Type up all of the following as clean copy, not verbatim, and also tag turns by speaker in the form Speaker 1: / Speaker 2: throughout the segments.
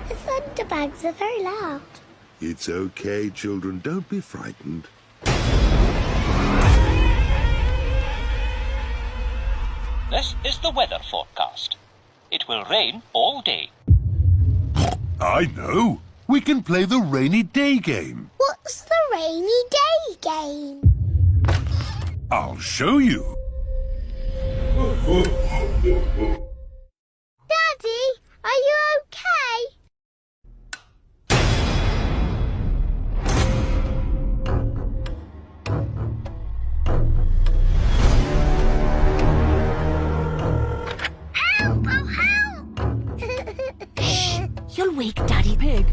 Speaker 1: The thunderbags are very loud.
Speaker 2: It's okay, children. Don't be frightened.
Speaker 3: This is the weather forecast. It will rain all day.
Speaker 2: I know. We can play the rainy day game.
Speaker 1: What's the rainy day game?
Speaker 2: I'll show you.
Speaker 1: Daddy, are you okay? Help! Oh, help!
Speaker 4: Shh! You'll wake Daddy Pig.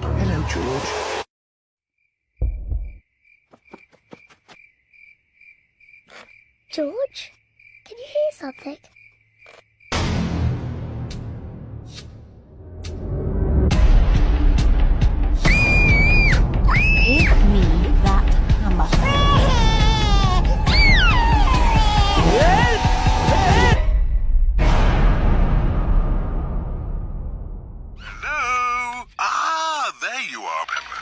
Speaker 2: Hello, George.
Speaker 1: George, can you hear something?
Speaker 4: Give me that hammer.
Speaker 2: Hello? Ah, there you are, Peppa.